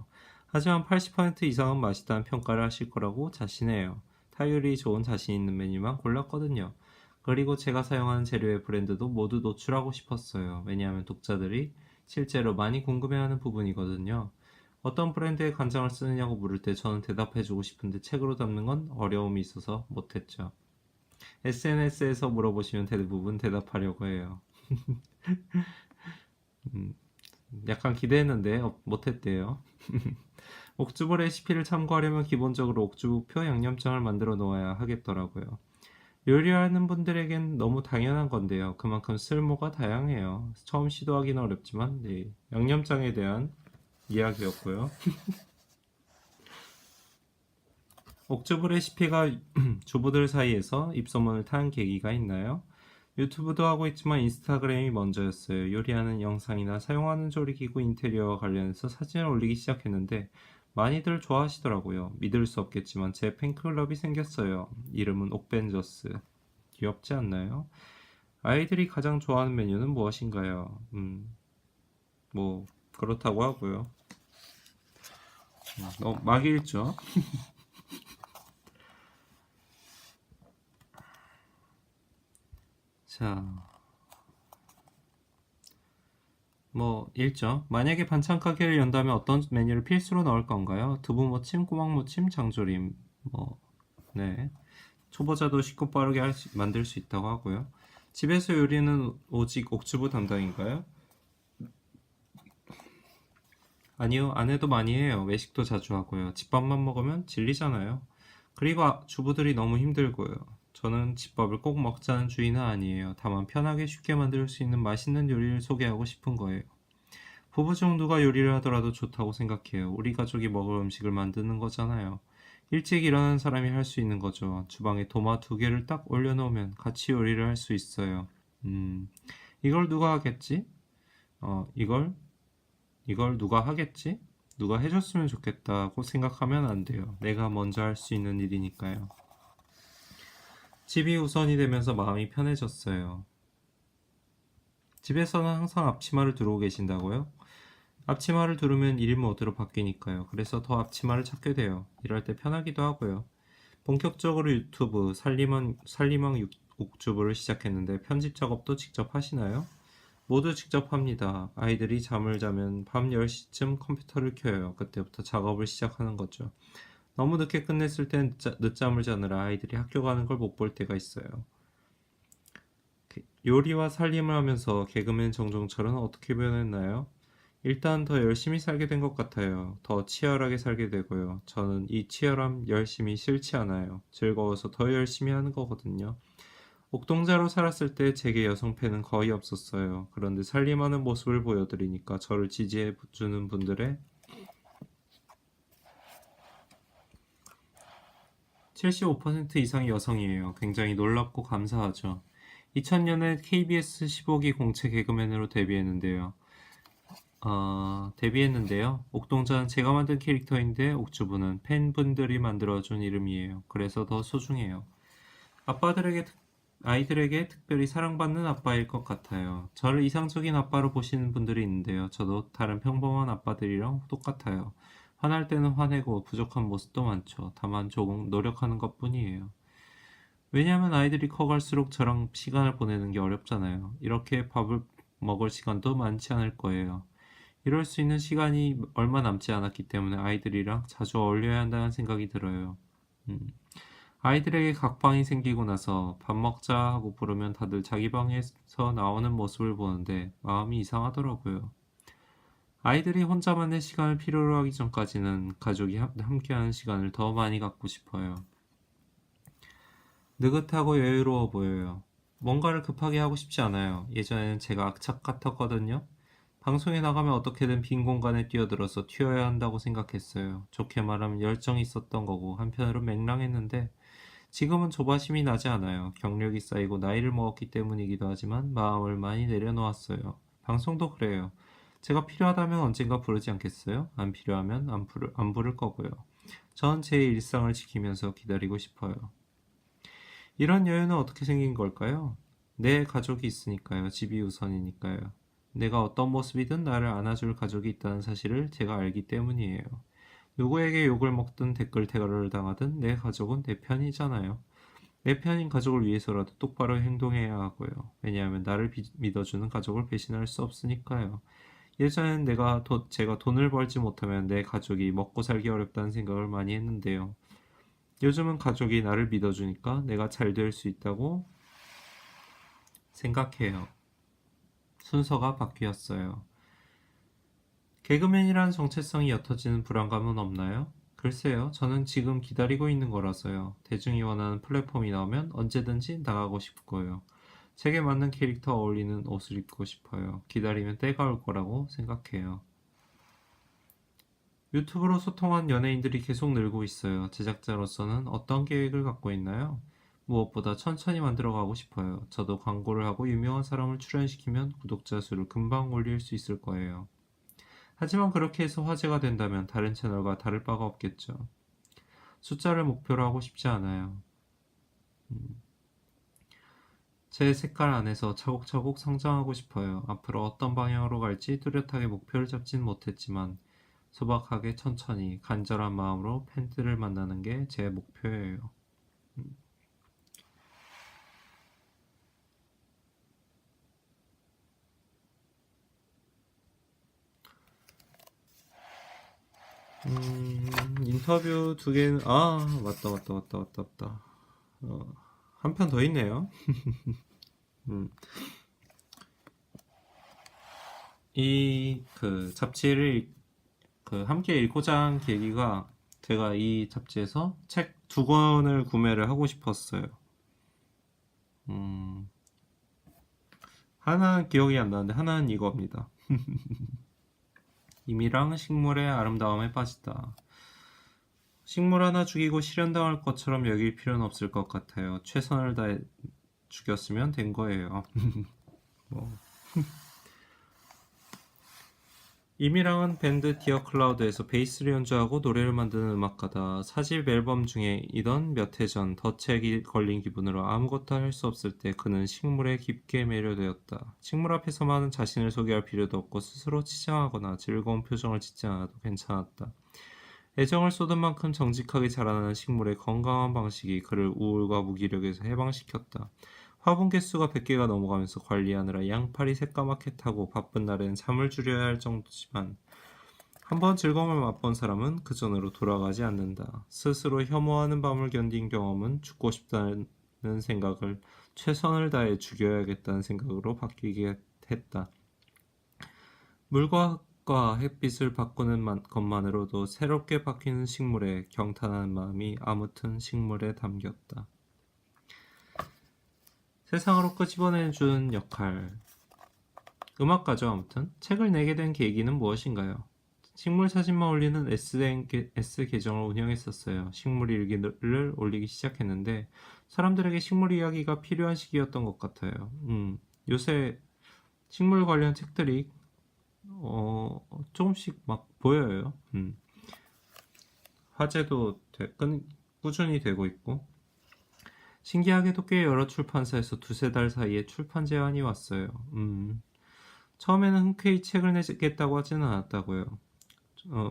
하지만 80% 이상은 맛있다는 평가를 하실 거라고 자신해요. 타율이 좋은 자신 있는 메뉴만 골랐거든요. 그리고 제가 사용하는 재료의 브랜드도 모두 노출하고 싶었어요. 왜냐하면 독자들이 실제로 많이 궁금해하는 부분이거든요. 어떤 브랜드의 간장을 쓰느냐고 물을 때 저는 대답해주고 싶은데 책으로 담는 건 어려움이 있어서 못했죠. SNS에서 물어보시면 대부분 대답하려고 해요. 음, 약간 기대했는데 못했대요. 옥주부 레시피를 참고하려면 기본적으로 옥주부표 양념장을 만들어 놓아야 하겠더라고요. 요리하는 분들에겐 너무 당연한 건데요. 그만큼 쓸모가 다양해요. 처음 시도하기는 어렵지만 네, 양념장에 대한 이야기였고요. 옥주부 레시피가 주부들 사이에서 입소문을 탄 계기가 있나요? 유튜브도 하고 있지만 인스타그램이 먼저였어요. 요리하는 영상이나 사용하는 조리기구 인테리어와 관련해서 사진을 올리기 시작했는데 많이들 좋아하시더라고요. 믿을 수 없겠지만 제 팬클럽이 생겼어요. 이름은 옥벤져스. 귀엽지 않나요? 아이들이 가장 좋아하는 메뉴는 무엇인가요? 뭐 그렇다고 하고요. 막 읽죠. 자, 뭐 읽죠. 만약에 반찬 가게를 연다면 어떤 메뉴를 필수로 넣을 건가요? 두부무침, 꼬막무침, 장조림. 뭐 네. 초보자도 쉽고 빠르게 만들 수 있다고 하고요. 집에서 요리는 오직 옥주부 담당인가요? 아니요, 아내도 많이 해요. 외식도 자주 하고요. 집밥만 먹으면 질리잖아요. 그리고 주부들이 너무 힘들고요. 저는 집밥을 꼭 먹자는 주의는 아니에요. 다만 편하게 쉽게 만들 수 있는 맛있는 요리를 소개하고 싶은 거예요. 부부 중 누가 요리를 하더라도 좋다고 생각해요. 우리 가족이 먹을 음식을 만드는 거잖아요. 일찍 일어나는 사람이 할 수 있는 거죠. 주방에 도마 2개를 딱 올려놓으면 같이 요리를 할 수 있어요. 음, 이걸 누가 하겠지? 이걸 누가 하겠지? 누가 해줬으면 좋겠다고 생각하면 안 돼요. 내가 먼저 할 수 있는 일이니까요. 집이 우선이 되면서 마음이 편해졌어요. 집에서는 항상 앞치마를 두르고 계신다고요? 앞치마를 두르면 일 모드로 바뀌니까요. 그래서 더 앞치마를 찾게 돼요. 이럴 때 편하기도 하고요. 본격적으로 유튜브 살림왕 옥주부를 시작했는데 편집 작업도 직접 하시나요? 모두 직접 합니다. 아이들이 잠을 자면 밤 10시쯤 컴퓨터를 켜요. 그때부터 작업을 시작하는 거죠. 너무 늦게 끝냈을 땐 늦잠을 자느라 아이들이 학교 가는 걸 못 볼 때가 있어요. 요리와 살림을 하면서 개그맨 정종철은 어떻게 변했나요? 일단 더 열심히 살게 된 것 같아요. 더 치열하게 살게 되고요. 저는 이 치열함 열심히 싫지 않아요. 즐거워서 더 열심히 하는 거거든요. 옥동자로 살았을 때 제게 여성 팬은 거의 없었어요. 그런데 살림하는 모습을 보여드리니까 저를 지지해주는 분들의 75% 이상이 여성이에요. 굉장히 놀랍고 감사하죠. 2000년에 KBS 15기 공채 개그맨으로 데뷔했는데요. 옥동자는 제가 만든 캐릭터인데 옥주부는 팬분들이 만들어준 이름이에요. 그래서 더 소중해요. 아빠들에게 아이들에게 특별히 사랑받는 아빠일 것 같아요. 저를 이상적인 아빠로 보시는 분들이 있는데요. 저도 다른 평범한 아빠들이랑 똑같아요. 화날 때는 화내고 부족한 모습도 많죠. 다만 조금 노력하는 것뿐이에요. 왜냐하면 아이들이 커갈수록 저랑 시간을 보내는 게 어렵잖아요. 이렇게 밥을 먹을 시간도 많지 않을 거예요. 이럴 수 있는 시간이 얼마 남지 않았기 때문에 아이들이랑 자주 어울려야 한다는 생각이 들어요. 음. 아이들에게 각방이 생기고 나서 밥 먹자 하고 부르면 다들 자기 방에서 나오는 모습을 보는데 마음이 이상하더라고요. 아이들이 혼자만의 시간을 필요로 하기 전까지는 가족이 함께하는 시간을 더 많이 갖고 싶어요. 느긋하고 여유로워 보여요. 뭔가를 급하게 하고 싶지 않아요. 예전에는 제가 악착 같았거든요. 방송에 나가면 어떻게든 빈 공간에 뛰어들어서 튀어야 한다고 생각했어요. 좋게 말하면 열정이 있었던 거고 한편으로 맹랑했는데 지금은 조바심이 나지 않아요. 경력이 쌓이고 나이를 먹었기 때문이기도 하지만 마음을 많이 내려놓았어요. 방송도 그래요. 제가 필요하다면 언젠가 부르지 않겠어요? 안 필요하면 안 부를 거고요. 전 제 일상을 지키면서 기다리고 싶어요. 이런 여유는 어떻게 생긴 걸까요? 내 가족이 있으니까요. 집이 우선이니까요. 내가 어떤 모습이든 나를 안아줄 가족이 있다는 사실을 제가 알기 때문이에요. 누구에게 욕을 먹든 댓글 테러를 당하든 내 가족은 내 편이잖아요. 내 편인 가족을 위해서라도 똑바로 행동해야 하고요. 왜냐하면 나를 믿어주는 가족을 배신할 수 없으니까요. 예전엔 제가 돈을 벌지 못하면 내 가족이 먹고 살기 어렵다는 생각을 많이 했는데요. 요즘은 가족이 나를 믿어주니까 내가 잘 될 수 있다고 생각해요. 순서가 바뀌었어요. 개그맨이란 정체성이 옅어지는 불안감은 없나요? 글쎄요, 저는 지금 기다리고 있는 거라서요. 대중이 원하는 플랫폼이 나오면 언제든지 나가고 싶고요. 제게 맞는 캐릭터 어울리는 옷을 입고 싶어요. 기다리면 때가 올 거라고 생각해요. 유튜브로 소통한 연예인들이 계속 늘고 있어요. 제작자로서는 어떤 계획을 갖고 있나요? 무엇보다 천천히 만들어가고 싶어요. 저도 광고를 하고 유명한 사람을 출연시키면 구독자 수를 금방 올릴 수 있을 거예요. 하지만 그렇게 해서 화제가 된다면 다른 채널과 다를 바가 없겠죠. 숫자를 목표로 하고 싶지 않아요. 제 색깔 안에서 차곡차곡 성장하고 싶어요. 앞으로 어떤 방향으로 갈지 뚜렷하게 목표를 잡진 못했지만 소박하게 천천히 간절한 마음으로 팬들을 만나는 게 제 목표예요. 인터뷰 두 개는 맞다. 한 편 더 있네요. 음, 이 그 잡지를 함께 읽고자 한 계기가 제가 이 잡지에서 책 두 권을 구매를 하고 싶었어요. 음, 하나는 기억이 안 나는데 하나는 이겁니다. 임이랑 식물의 아름다움에 빠지다. 식물 하나 죽이고 실현당할 것처럼 여길 필요는 없을 것 같아요. 최선을 다해 죽였으면 된 거예요. 뭐. 임이랑은 밴드 디어 클라우드에서 베이스를 연주하고 노래를 만드는 음악가다. 4집 앨범 중에 이던 몇 해 전 덫에 걸린 기분으로 아무것도 할 수 없을 때 그는 식물에 깊게 매료되었다. 식물 앞에서만은 자신을 소개할 필요도 없고 스스로 치장하거나 즐거운 표정을 짓지 않아도 괜찮았다. 애정을 쏟은 만큼 정직하게 자라나는 식물의 건강한 방식이 그를 우울과 무기력에서 해방시켰다. 화분 개수가 100개가 넘어가면서 관리하느라 양팔이 새까맣게 타고 바쁜 날엔 잠을 줄여야 할 정도지만 한번 즐거움을 맛본 사람은 그 전으로 돌아가지 않는다. 스스로 혐오하는 밤을 견딘 경험은 죽고 싶다는 생각을 최선을 다해 죽여야겠다는 생각으로 바뀌게 했다. 물과 햇빛을 바꾸는 것만으로도 새롭게 바뀌는 식물에 경탄하는 마음이 아무튼 식물에 담겼다. 세상으로 끄집어내준 역할. 음악가죠, 아무튼. 책을 내게 된 계기는 무엇인가요? 식물 사진만 올리는 S 계정을 운영했었어요. 식물 일기를 올리기 시작했는데 사람들에게 식물 이야기가 필요한 시기였던 것 같아요. 요새 식물 관련 책들이 조금씩 막 보여요. 화제도 꾸준히 되고 있고 신기하게도 꽤 여러 출판사에서 두세 달 사이에 출판 제안이 왔어요. 처음에는 흔쾌히 책을 내겠다고 하지는 않았다고요.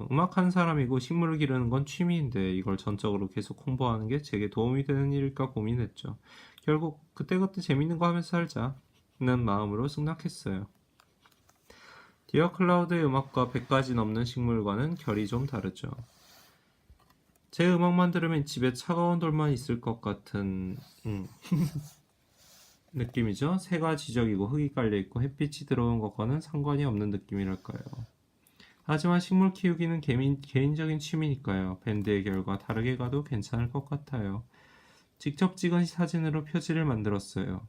음악하는 사람이고 식물을 기르는 건 취미인데 이걸 전적으로 계속 홍보하는 게 제게 도움이 되는 일일까 고민했죠. 결국 그때그때 재밌는 거 하면서 살자는 마음으로 승낙했어요. 디어 클라우드의 음악과 100가지 넘는 식물과는 결이 좀 다르죠. 제 음악만 들으면 집에 차가운 돌만 있을 것 같은 느낌이죠. 새가 지적이고 흙이 깔려있고 햇빛이 들어오는 것과는 상관이 없는 느낌이랄까요. 하지만 식물 키우기는 개인적인 취미니까요. 밴드의 결과 다르게 가도 괜찮을 것 같아요. 직접 찍은 사진으로 표지를 만들었어요.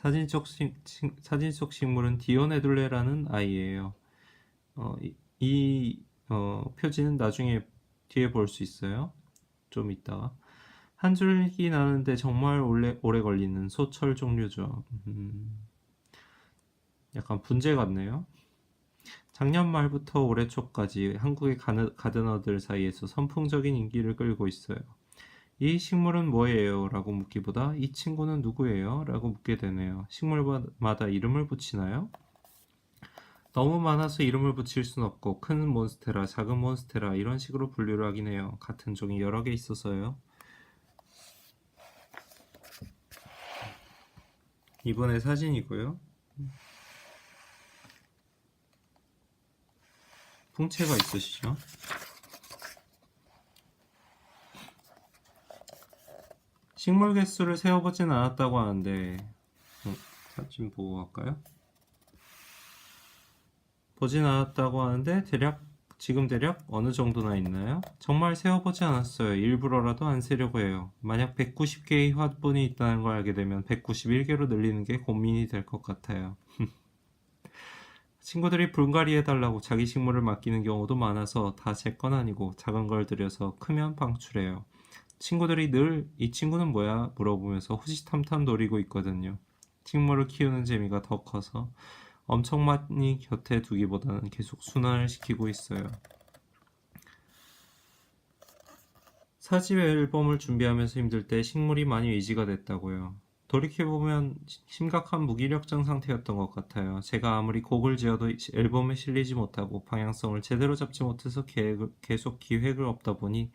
사진 속 식물은 디오네둘레라는 아이예요. 표지는 나중에 뒤에 볼 수 있어요. 좀 이따가. 한 줄기 나는데 정말 오래 걸리는 소철 종류죠. 약간 분재 같네요. 작년 말부터 올해 초까지 한국의 가드너들 사이에서 선풍적인 인기를 끌고 있어요. 이 식물은 뭐예요? 라고 묻기보다 이 친구는 누구예요? 라고 묻게 되네요. 식물마다 이름을 붙이나요? 너무 많아서 이름을 붙일 순 없고 큰 몬스테라, 작은 몬스테라 이런 식으로 분류를 하긴 해요. 같은 종이 여러 개 있어서요. 이번에 사진이고요. 풍채가 있으시죠? 식물 개수를 세어보진 않았다고 하는데 사진 보고 갈까요? 보진 않았다고 하는데 지금 대략 어느 정도나 있나요? 정말 세어보지 않았어요. 일부러라도 안 세려고 해요. 만약 190개의 화분이 있다는 걸 알게 되면 191개로 늘리는 게 고민이 될 것 같아요. 친구들이 분갈이해달라고 자기 식물을 맡기는 경우도 많아서 다 제 건 아니고 작은 걸 들여서 크면 방출해요. 친구들이 늘 이 친구는 뭐야? 물어보면서 호시탐탐 노리고 있거든요. 식물을 키우는 재미가 더 커서 엄청 많이 곁에 두기보다는 계속 순환을 시키고 있어요. 사집 앨범을 준비하면서 힘들 때 식물이 많이 의지가 됐다고요. 돌이켜보면 심각한 무기력증 상태였던 것 같아요. 제가 아무리 곡을 지어도 앨범에 실리지 못하고 방향성을 제대로 잡지 못해서 계속 기획을 없다 보니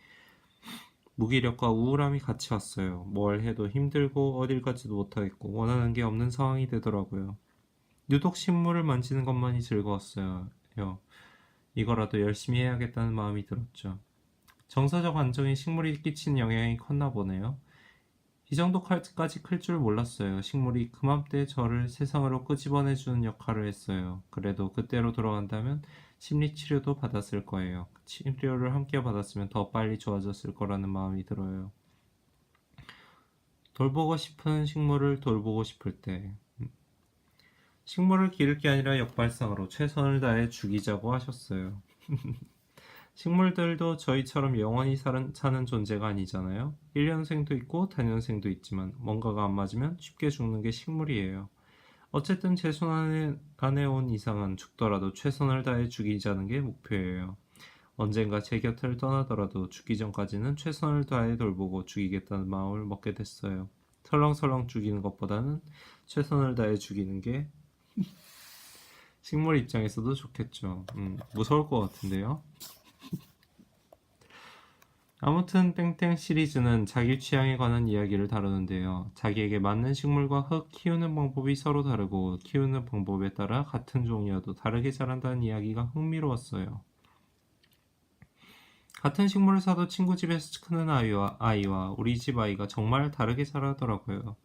무기력과 우울함이 같이 왔어요. 뭘 해도 힘들고 어딜 가지도 못하겠고 원하는 게 없는 상황이 되더라고요. 유독 식물을 만지는 것만이 즐거웠어요. 이거라도 열심히 해야겠다는 마음이 들었죠. 정서적 안정이 식물이 끼치는 영향이 컸나 보네요. 이 정도까지 클 줄 몰랐어요. 식물이 그맘때 저를 세상으로 끄집어내주는 역할을 했어요. 그래도 그때로 돌아간다면 심리치료도 받았을 거예요. 치료를 함께 받았으면 더 빨리 좋아졌을 거라는 마음이 들어요. 돌보고 싶은 식물을 돌보고 싶을 때 식물을 기를 게 아니라 역발상으로 최선을 다해 죽이자고 하셨어요. 식물들도 저희처럼 영원히 사는 존재가 아니잖아요. 1년생도 있고 다년생도 있지만 뭔가가 안 맞으면 쉽게 죽는 게 식물이에요. 어쨌든 제 손 안에 온 이상은 죽더라도 최선을 다해 죽이자는 게 목표예요. 언젠가 제 곁을 떠나더라도 죽기 전까지는 최선을 다해 돌보고 죽이겠다는 마음을 먹게 됐어요. 설렁설렁 죽이는 것보다는 최선을 다해 죽이는 게 식물 입장에서도 좋겠죠. 무서울 것 같은데요. 아무튼 땡땡 시리즈는 자기 취향에 관한 이야기를 다루는데요. 자기에게 맞는 식물과 흙 키우는 방법이 서로 다르고 키우는 방법에 따라 같은 종이어도 다르게 자란다는 이야기가 흥미로웠어요. 같은 식물을 사도 친구 집에서 크는 아이와 우리 집 아이가 정말 다르게 자라더라고요.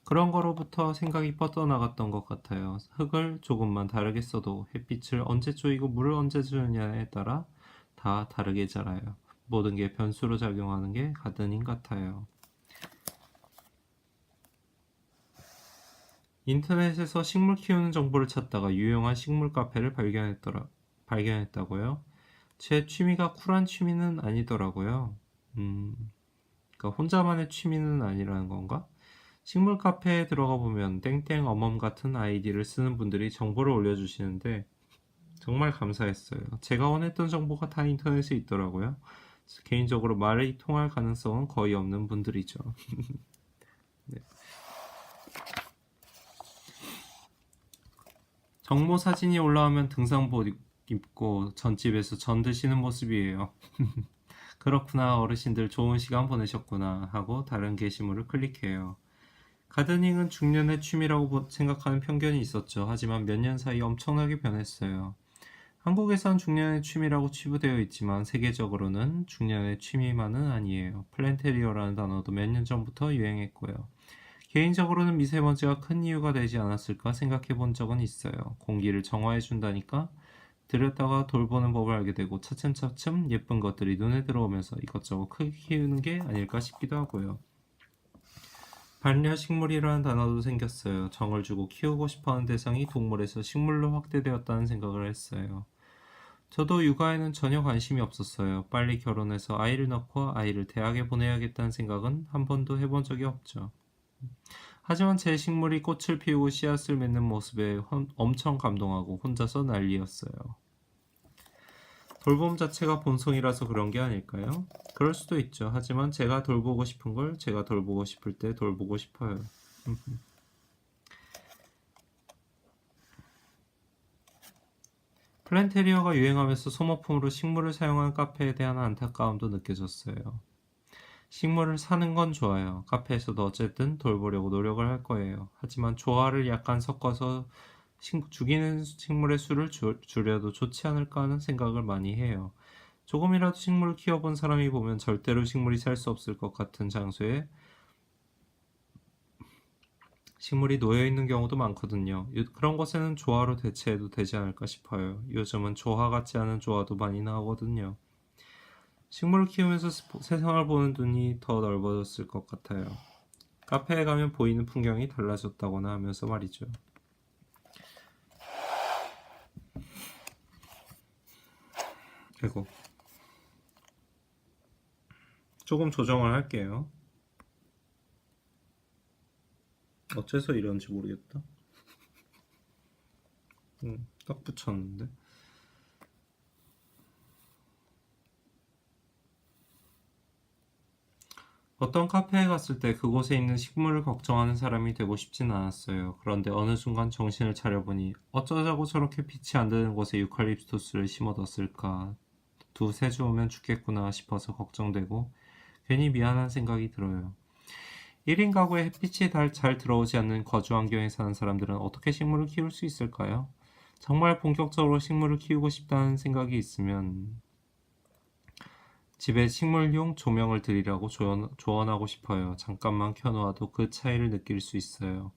그런 거로부터 생각이 뻗어나갔던 것 같아요. 흙을 조금만 다르게 써도 햇빛을 언제 쪼이고 물을 언제 주느냐에 따라 다 다르게 자라요. 모든 게 변수로 작용하는 게 가드닝 같아요. 인터넷에서 식물 키우는 정보를 찾다가 유용한 식물 카페를 발견했다고요? 제 취미가 쿨한 취미는 아니더라고요. 그러니까 혼자만의 취미는 아니라는 건가? 식물 카페에 들어가 보면 땡땡 어멈 같은 아이디를 쓰는 분들이 정보를 올려주시는데 정말 감사했어요. 제가 원했던 정보가 다 인터넷에 있더라고요. 개인적으로 말이 통할 가능성은 거의 없는 분들이죠. 네. 정모 사진이 올라오면 등산복 입고 전집에서 전 드시는 모습이에요. 그렇구나, 어르신들 좋은 시간 보내셨구나 하고 다른 게시물을 클릭해요. 가드닝은 중년의 취미라고 생각하는 편견이 있었죠. 하지만 몇 년 사이 엄청나게 변했어요. 한국에선 중년의 취미라고 치부되어 있지만 세계적으로는 중년의 취미만은 아니에요. 플랜테리어라는 단어도 몇 년 전부터 유행했고요. 개인적으로는 미세먼지가 큰 이유가 되지 않았을까 생각해 본 적은 있어요. 공기를 정화해 준다니까 들였다가 돌보는 법을 알게 되고 차츰차츰 예쁜 것들이 눈에 들어오면서 이것저것 크게 키우는 게 아닐까 싶기도 하고요. 반려식물이라는 단어도 생겼어요. 정을 주고 키우고 싶어하는 대상이 동물에서 식물로 확대되었다는 생각을 했어요. 저도 육아에는 전혀 관심이 없었어요. 빨리 결혼해서 아이를 낳고 아이를 대학에 보내야겠다는 생각은 한 번도 해본 적이 없죠. 하지만 제 식물이 꽃을 피우고 씨앗을 맺는 모습에 엄청 감동하고 혼자서 난리였어요. 돌봄 자체가 본성이라서 그런 게 아닐까요? 그럴 수도 있죠. 하지만 제가 돌보고 싶은 걸 제가 돌보고 싶을 때 돌보고 싶어요. 플랜테리어가 유행하면서 소모품으로 식물을 사용하는 카페에 대한 안타까움도 느껴졌어요. 식물을 사는 건 좋아요. 카페에서도 어쨌든 돌보려고 노력을 할 거예요. 하지만 조화를 약간 섞어서 죽이는 식물의 수를 줄여도 좋지 않을까 하는 생각을 많이 해요. 조금이라도 식물을 키워본 사람이 보면 절대로 식물이 살 수 없을 것 같은 장소에 식물이 놓여있는 경우도 많거든요. 그런 것에는 조화로 대체해도 되지 않을까 싶어요. 요즘은 조화 같지 않은 조화도 많이 나오거든요. 식물을 키우면서 세상을 보는 눈이 더 넓어졌을 것 같아요. 카페에 가면 보이는 풍경이 달라졌다거나 하면서 말이죠. 그리고 조금 조정을 할게요. 어째서 이런지 모르겠다. 딱 붙였는데. 어떤 카페에 갔을 때 그곳에 있는 식물을 걱정하는 사람이 되고 싶진 않았어요. 그런데 어느 순간 정신을 차려보니 어쩌자고 저렇게 빛이 안 드는 곳에 유칼립투스를 심어뒀을까. 두세 주 오면 죽겠구나 싶어서 걱정되고 괜히 미안한 생각이 들어요. 1인 가구에 햇빛이 잘 들어오지 않는 거주 환경에 사는 사람들은 어떻게 식물을 키울 수 있을까요? 정말 본격적으로 식물을 키우고 싶다는 생각이 있으면 집에 식물용 조명을 드리라고 조언하고 싶어요. 잠깐만 켜놓아도 그 차이를 느낄 수 있어요.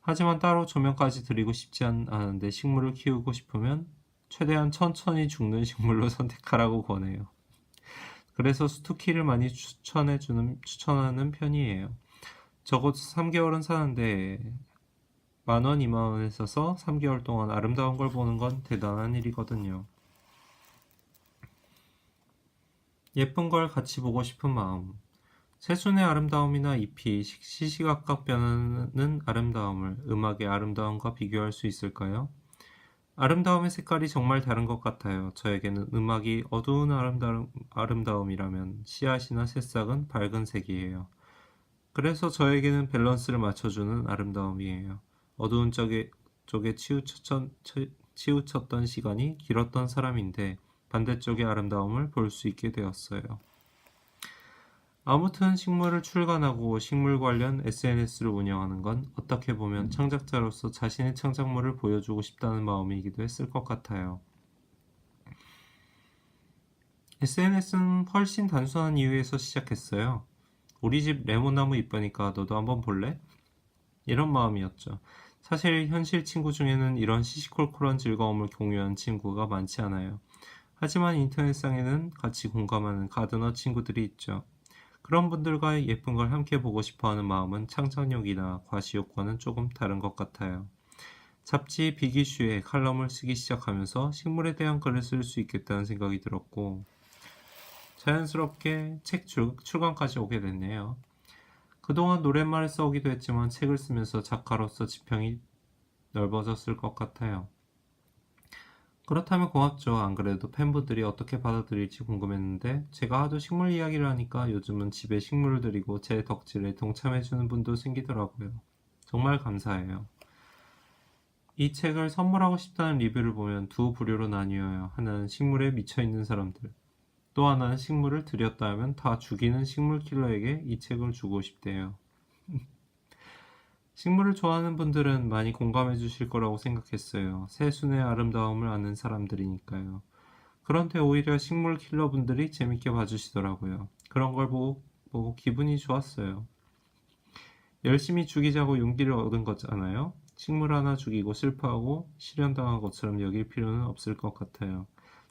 하지만 따로 조명까지 드리고 싶지 않은데 식물을 키우고 싶으면 최대한 천천히 죽는 식물로 선택하라고 권해요. 그래서 스투키를 많이 추천하는 편이에요. 적어도 3개월은 사는데 10,000원, 20,000원에 써서 3개월 동안 아름다운 걸 보는 건 대단한 일이거든요. 예쁜 걸 같이 보고 싶은 마음. 새순의 아름다움이나 잎이 시시각각 변하는 아름다움을 음악의 아름다움과 비교할 수 있을까요? 아름다움의 색깔이 정말 다른 것 같아요. 저에게는 음악이 어두운 아름다움이라면 씨앗이나 새싹은 밝은 색이에요. 그래서 저에게는 밸런스를 맞춰주는 아름다움이에요. 어두운 쪽에 치우쳤던 시간이 길었던 사람인데 반대쪽의 아름다움을 볼 수 있게 되었어요. 아무튼 식물을 출간하고 식물 관련 SNS를 운영하는 건 어떻게 보면 창작자로서 자신의 창작물을 보여주고 싶다는 마음이기도 했을 것 같아요. SNS는 훨씬 단순한 이유에서 시작했어요. 우리 집 레몬나무 이쁘니까 너도 한번 볼래? 이런 마음이었죠. 사실 현실 친구 중에는 이런 시시콜콜한 즐거움을 공유한 친구가 많지 않아요. 하지만 인터넷상에는 같이 공감하는 가드너 친구들이 있죠. 그런 분들과 예쁜 걸 함께 보고 싶어하는 마음은 창작력이나 과시욕과는 조금 다른 것 같아요. 잡지 빅이슈에 칼럼을 쓰기 시작하면서 식물에 대한 글을 쓸 수 있겠다는 생각이 들었고 자연스럽게 책 출간까지 오게 됐네요. 그동안 노랫말을 써오기도 했지만 책을 쓰면서 작가로서 지평이 넓어졌을 것 같아요. 그렇다면 고맙죠. 안 그래도 팬분들이 어떻게 받아들일지 궁금했는데 제가 하도 식물 이야기를 하니까 요즘은 집에 식물을 들이고 제 덕질에 동참해주는 분도 생기더라고요. 정말 감사해요. 이 책을 선물하고 싶다는 리뷰를 보면 두 부류로 나뉘어요. 하나는 식물에 미쳐있는 사람들, 또 하나는 식물을 들였다 하면 다 죽이는 식물 킬러에게 이 책을 주고 싶대요. 식물을 좋아하는 분들은 많이 공감해 주실 거라고 생각했어요. 새순의 아름다움을 아는 사람들이니까요. 그런데 오히려 식물 킬러 분들이 재밌게 봐주시더라고요. 그런 걸 보고 기분이 좋았어요. 열심히 죽이자고 용기를 얻은 거잖아요. 식물 하나 죽이고 슬퍼하고 실현당한 것처럼 여길 필요는 없을 것 같아요.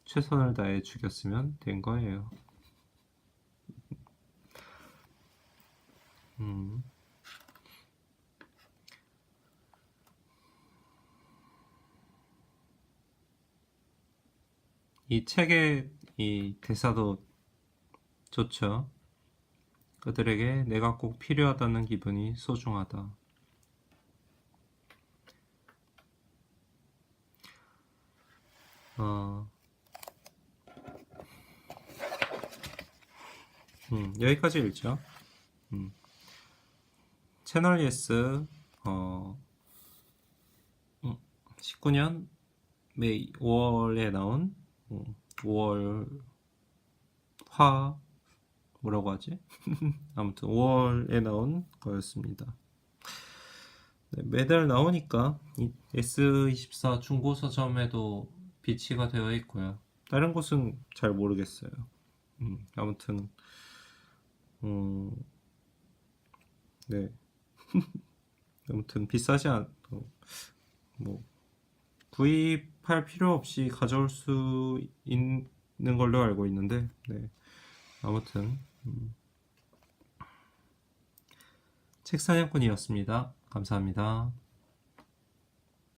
최선을 다해 죽였으면 된 거예요. 음. 이 책의 이 대사도 좋죠. 그들에게 내가 꼭 필요하다는 기분이 소중하다. 어, 여기까지 읽죠. 채널 예스 19년 메이 5월에 나온 5월 화 뭐라고 하지? 아무튼 5월에 나온 거였습니다. 네, 매달 나오니까 이 S24 중고서점에도 비치가 되어 있고요. 다른 곳은 잘 모르겠어요. 아무튼 네. 아무튼 비싸지 않, 뭐 구입할 필요 없이 가져올 수 있는 걸로 알고 있는데, 네. 아무튼 책 사냥꾼이었습니다. 감사합니다.